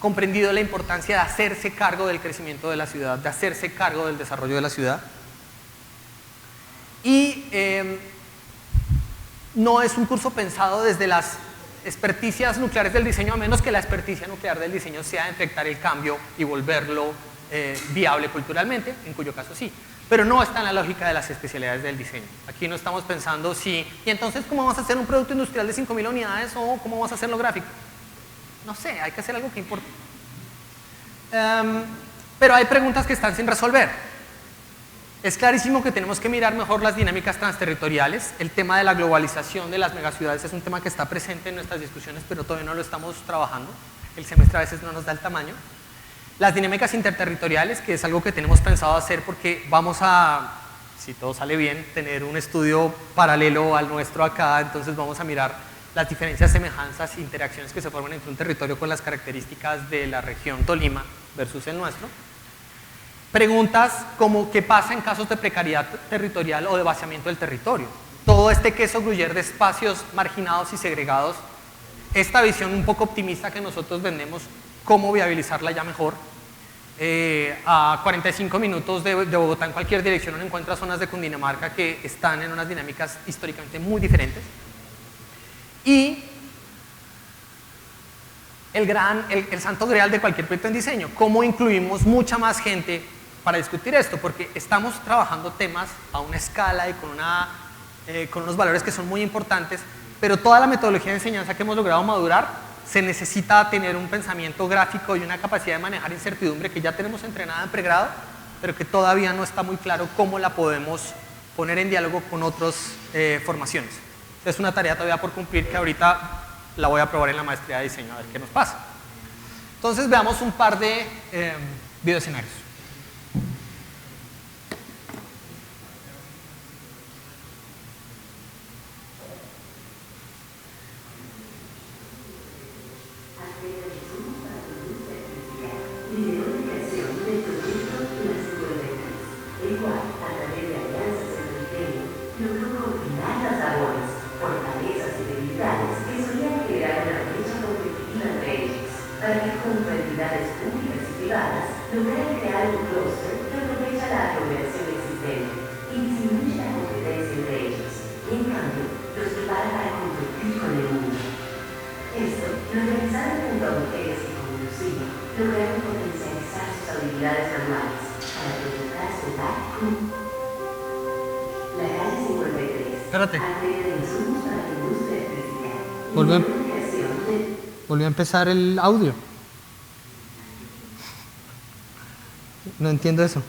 comprendido la importancia de hacerse cargo del crecimiento de la ciudad, de hacerse cargo del desarrollo de la ciudad. Y no es un curso pensado desde las experticias nucleares del diseño, a menos que la experticia nuclear del diseño sea enfrentar el cambio y volverlo viable culturalmente, en cuyo caso sí. Pero no está en la lógica de las especialidades del diseño. Aquí no estamos pensando y entonces ¿cómo vamos a hacer un producto industrial de 5.000 unidades o cómo vamos a hacerlo gráfico? No sé, hay que hacer algo que importe. Pero hay preguntas que están sin resolver. Es clarísimo que tenemos que mirar mejor las dinámicas transterritoriales. El tema de la globalización de las megaciudades es un tema que está presente en nuestras discusiones, pero todavía no lo estamos trabajando. El semestre a veces no nos da el tamaño. Las dinámicas interterritoriales, que es algo que tenemos pensado hacer porque vamos a, si todo sale bien, tener un estudio paralelo al nuestro acá, entonces vamos a mirar las diferencias, semejanzas, interacciones que se forman entre un territorio con las características de la región Tolima versus el nuestro. Preguntas como qué pasa en casos de precariedad territorial o de vaciamiento del territorio. Todo este queso gruyere de espacios marginados y segregados, esta visión un poco optimista que nosotros vendemos, cómo viabilizarla ya mejor. A 45 minutos de Bogotá en cualquier dirección uno encuentra zonas de Cundinamarca que están en unas dinámicas históricamente muy diferentes. Y el santo grial de cualquier proyecto en diseño, cómo incluimos mucha más gente para discutir esto, porque estamos trabajando temas a una escala y con unos valores que son muy importantes, pero toda la metodología de enseñanza que hemos logrado madurar se necesita tener un pensamiento gráfico y una capacidad de manejar incertidumbre que ya tenemos entrenada en pregrado, pero que todavía no está muy claro cómo la podemos poner en diálogo con otras formaciones. Es una tarea todavía por cumplir que ahorita la voy a probar en la maestría de diseño a ver qué nos pasa. Entonces veamos un par de videoescenarios. Para que junto a entidades públicas y privadas lograr crear un clúster que aprovecha la aglomeración existente y disminuye la competencia entre ellos, y en cambio los prepara para competir con el mundo. Esto lo realizaron junto a mujeres que como Lucía lograron potencializar sus habilidades manuales para provocar su con la calle 53. Espérate. Agrega insumos para la industria artística y Volvió. la creación de Volvió a empezar el audio. No entiendo eso.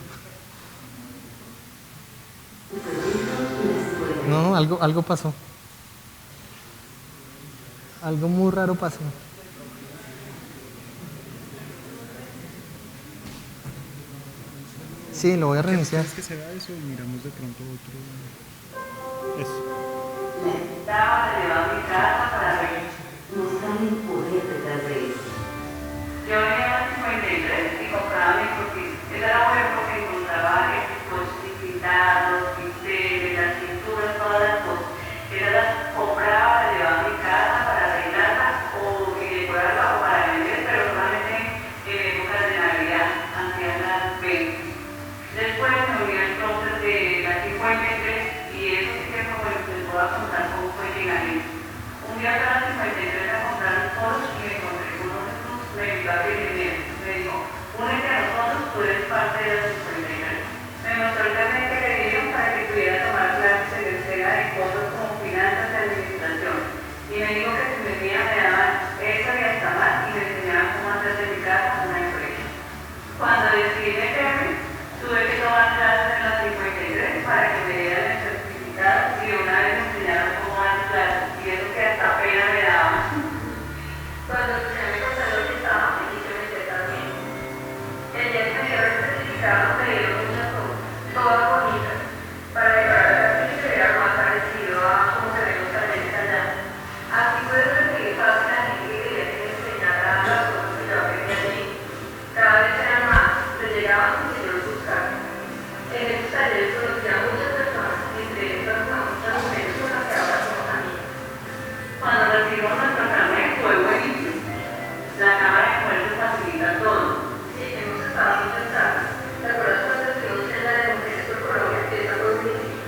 No, algo pasó. Algo muy raro pasó. Sí, lo voy a reiniciar. ¿Quieres que se vea eso y miramos de pronto otro? Eso. Necesitaba llevar mi casa para mostrar el poder detrás de esto. Yo venía a las 53 y compraba mis cositas. Era la buena porque encontraba estos coches pintados, pinceles, las pinturas, todas las cosas. Era las compraba, las llevaba a mi casa para arreglarlas o decorarlas o para vender, pero solamente en épocas de Navidad hacía la feedback que tenía. Me dijo, únete a nosotros, tú eres parte de la 53. Me mostró el carnet que le dieron para que pudiera tomar clases en escena de cosas como finanzas y administración. Y me dijo que si me venía me daban eso y hasta más y me enseñaban cómo hacer de mi casa una empresa. Cuando decidí meterme, tuve que tomar clases en la 53 para que me dieran el certificado y de una vez me enseñaron cómo dar clases y eso que hasta pena me daba. Cuando ya me contaron lo que estaba, me quise meter también. El día que me dieron el certificado me dieron muchas cosas, todas bonitas, para llevar a la que se vea más parecido a cómo se ven los talleres allá. Así puedes recibir fácil a gente que quería que me enseñara las cosas que yo aprendí allí. Cada vez eran más, se llegaban sin que yo los buscara. En estos talleres conocí a muchas personas, entre estas a muchas mujeres con las que ahora somos amigas. Cuando recibimos nuestro carnet fue buenísimo. La Cámara de Comercio facilita todo. Sí, hemos estado muchas tardes. ¿Te acuerdas cuando estuvimos en la de mujeres por Colombia? Esa fue buenísima.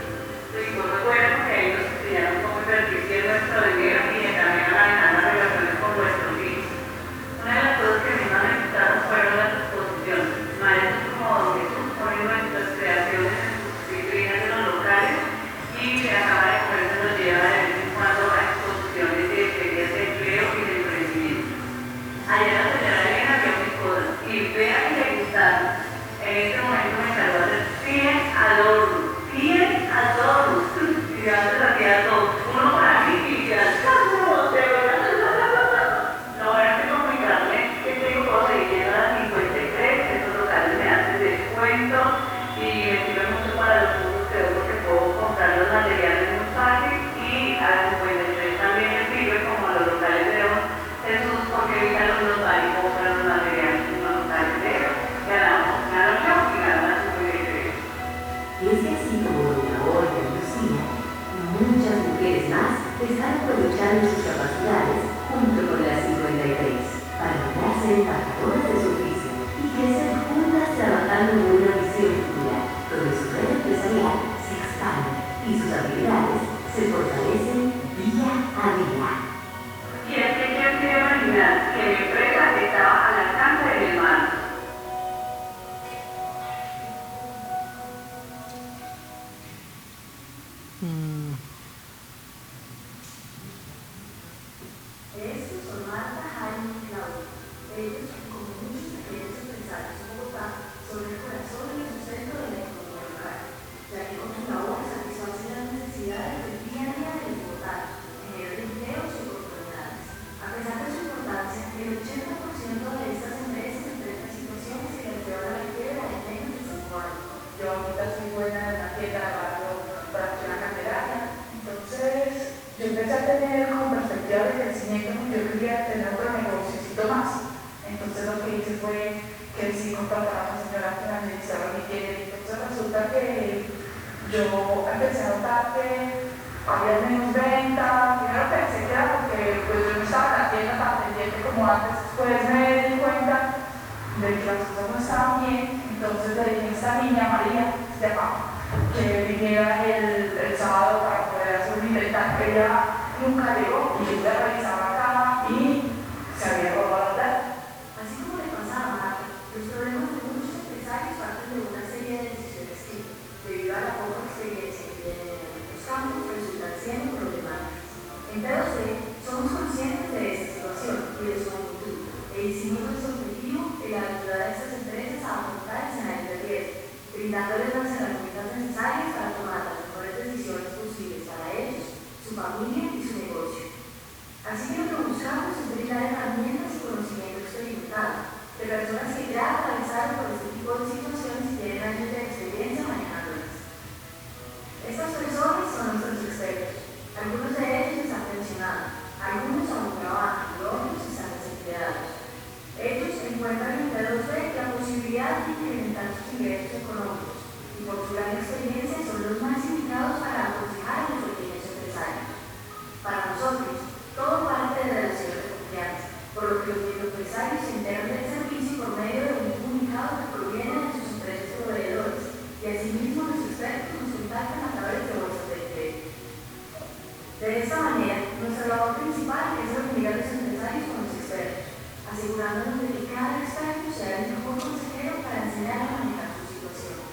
Lo importante fue porque ahí nos enseñaron cómo invertir bien nuestro dinero y también a manejar las relaciones con nuestros hijos. Una de las cosas que a mí más me gustaron fueron las exposiciones. Maestros como Don Jesús ponen nuestras creaciones en sus vitrinas de los locales y la Cámara de Comercio nos lleva de vez en cuando a exposiciones de ferias de empleo y de emprendimiento. Ayer la señora Elena vio mis cosas y vea que le gustaron. En este momento me encargó de hacer 100 adornos. 100 adornos. Y yo antes hacía dos. Uno para mí y ya. No, de verdad. No, ahora que comunicarle que tengo conseguido a las 53. Estos locales me hacen descuento y me sirven mucho para los cursos que doy porque puedo comprar los materiales muy fácil y a las 53 también me sirve como a los locales de hoy. Jesús, porque evitan los locales y compran los materiales en los locales de hoy. Gano yo y gano la 53. Y es que así como Doña Olga y Lucía, muchas mujeres más están aprovechando sus capacidades junto con las 53 para lograr ser empacadoras de su oficio y crecer juntas trabajando en una visión futura donde su red empresarial se expande y sus habilidades se fortalecen día a día. Y es que yo quiero imaginar que mi empresa estaba al alcance de mi mano. Estos son Marta, Jaime y Claudia. Ellos, como muchos pequeños empresarios en Bogotá, son el corazón y el sustento de la economía local, ya que con su labor satisfacen las necesidades del día a día de los bogotanos, generan empleos y oportunidades. A pesar de su importancia, el 80% de estas empresas enfrentan situaciones que les llevan a la quiebra en menos de 5 años. Yo ahorita soy buena en la tienda de barrio para la candelaria, entonces yo empecé a tener como perspectiva de crecimiento porque yo quería tener otro negocito más. Entonces lo que hice fue que sí contrataba a una señora que me administraba mi tienda. Entonces resulta que yo empecé a notar que había menos venta. Primero pensé que era porque pues, yo no estaba en la tienda tan pendiente como antes. Después me di cuenta de que las cosas no estaban bien. Entonces le dije a esta niña, María, se llama, que viniera el sábado para poder hacer un inventario. Ella nunca llegó y yo la revisaba acá y se había robado la plata. Así como le pasaba a Marta, los problemas de muchos empresarios parten de una serie de decisiones que, debido a la poca experiencia que tienen en otros campos, resultan siendo problemáticas. En P2C somos conscientes de esta situación y de su magnitud, e hicimos nuestro objetivo en la ayuda de estas empresas a afrontar escenarios de riesgo, brindándoles las herramientas necesarias para tomar las mejores decisiones posibles para ellos, su familia y su negocio. Así que lo que buscamos es brindar herramientas y conocimiento experimentado de personas que ya atravesaron por este tipo de situaciones y tienen años de experiencia manejándolas. Estas personas son nuestros expertos. Algunos de ellos están pensionados, algunos aún trabajan y otros están desempleados. Ellos encuentran en P2C la posibilidad de incrementar sus ingresos económicos y por su gran experiencia son los más indicados para aconsejar a los pequeños empresarios. Para nosotros, todo parte de relaciones de confianza, por lo que los empresarios se enteran del servicio por medio de un comunicado que proviene de sus empresas proveedores y asimismo los expertos nos contactan a través de bolsas de crédito. De esta manera, nuestra labor principal es reunir a los empresarios con los expertos, asegurándonos de que el mejor consejero para enseñar a manejar su situación.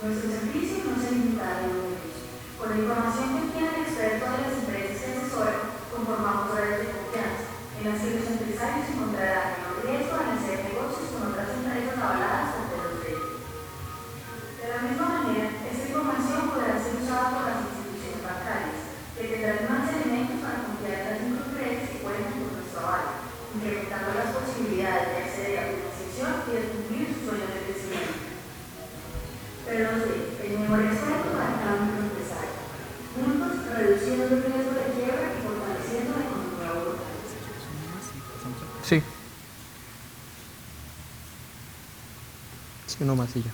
Nuestro servicio no se limita a números. Con la información que tiene el experto de las empresas que asesoran, conformamos redes de confianza, en las que los empresarios encontrarán menor riesgo al hacer negocios con otras empresas avaladas por P2P. De la misma manera, esta información podrá ser usada por las instituciones bancarias, que tendrán más elementos para confiar en las microempresas que cuentan con nuestro aval, incrementando las posibilidades de acceder a financiación y de cumplir sus sueños de crecimiento. P2P, el mejor experto para cada microempresario. Juntos, reduciendo el riesgo de quiebra y fortaleciendo la economía local. Sí. Sí, uno más y ya.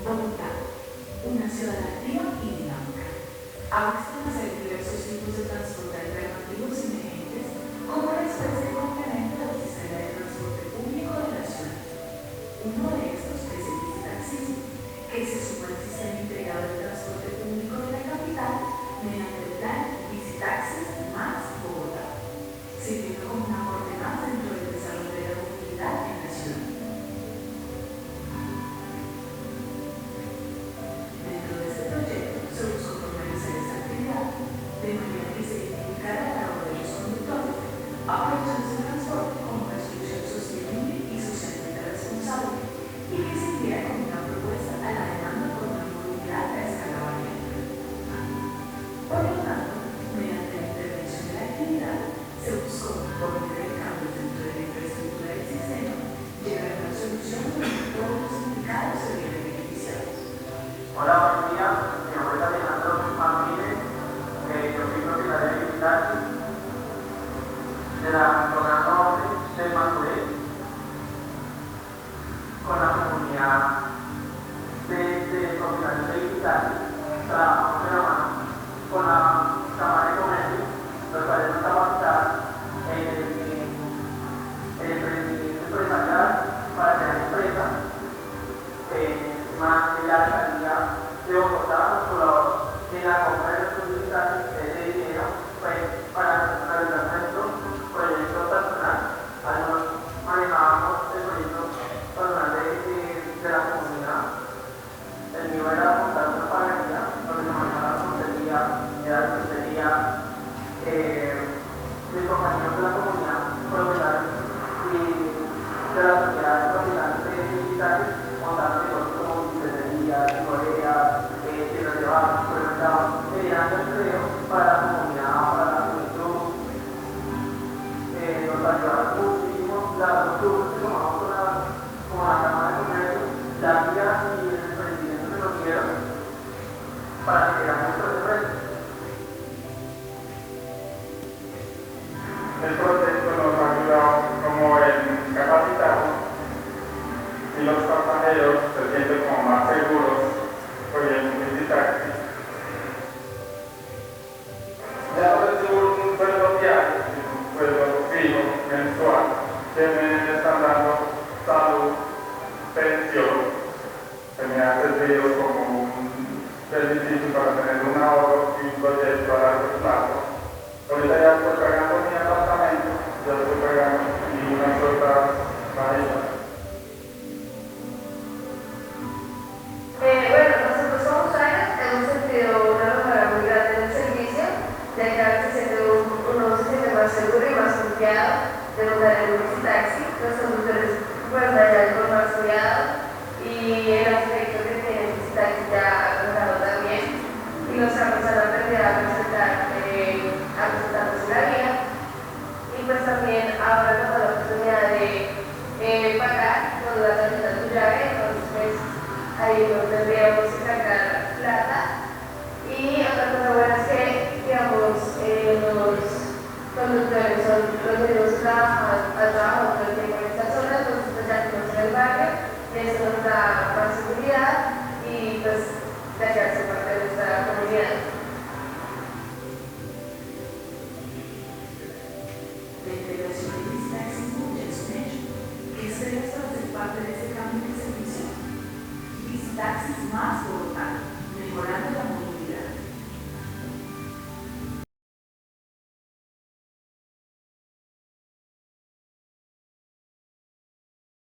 Bogotá, una ciudad activa y dinámica. Apuesta a hacer diversos tipos de transporte alternativos emergentes como una especie de complemento del sistema de transporte público de la ciudad. Uno de estos es el bicitaxismo, que se suma al sistema integrado de transporte público de la capital mediante el plan Bicitaxis más Bogotá, sirviendo como un aporte más dentro del desarrollo de la movilidad en la ciudad. Dentro de este proyecto se buscó formalizar esta actividad de manera que se identificara la labor de los conductores, aprovechando el transporte como una solución sostenible y socialmente responsable, y que sirviera como una propuesta a la demanda por una movilidad a escala variable. Por lo tanto, mediante la intervención de la actividad, se buscó, por medio de cambios dentro de la infraestructura del sistema, llegar a una solución donde todos los implicados se vieran beneficiados. Hola, buen día. Mi nombre es Alejandro Martínez. Yo soy propietario de Bicitaxis de la zona norte del Maturé, con la comunidad de propietarios de Bicitaxis. Trabajamos de la mano con la Cámara de Comercio, los cuales nos capacitan en el emprendimiento empresarial para crear empresas. Más de la alcaldía de Bogotá nos colaboró en la compra de los publicitarios de dinero para realizar nuestro proyecto personal. Algunos manejábamos el proyecto personal de la comunidad. El mío era montar una panadería donde se manejaba la portería, la dulcería, mis compañeros de la comunidad, propietarios y de la sociedad de propietarios de publicitarios, montando negocios como bicicleterías, coreas, tiendas de barrio, supermercados, generando empleo para la comunidad, para la juventud. Nos ayudaron muchísimo los cursos que tomamos con la Cámara de Comercio, la guía y el emprendimiento que nos dieron para generar nuestros empresas. El proyecto nos ha ayudado como en capacitarnos y los pasajeros se sienten como más seguros hoy en Bicitaxis. Ya recibo un sueldo diario, un sueldo fijo, mensual, que me están dando salud, pensión, que me ha servido como un beneficio para tener un ahorro y un proyecto a largo plazo. Ahorita ya estoy pagando mi apartamento, ya estoy pagando unas otras varillas. Bueno, nosotros como usuarios hemos sentido una mejora muy grande en el servicio, ya que ahora se siente uno se siente más seguro y más confiado de montar en un bicitaxi. Los conductores pueden hallar con más cuidado y el aspecto que tiene el bicitaxi ya ha mejorado también, y los carros han aprendido a presentarnos una vía, y pues también ahora nos da la oportunidad de pagar con la tarjeta de tu llave, entonces pues ahí no tendríamos que sacar plata. Y otra cosa buena es que, digamos, los conductores son los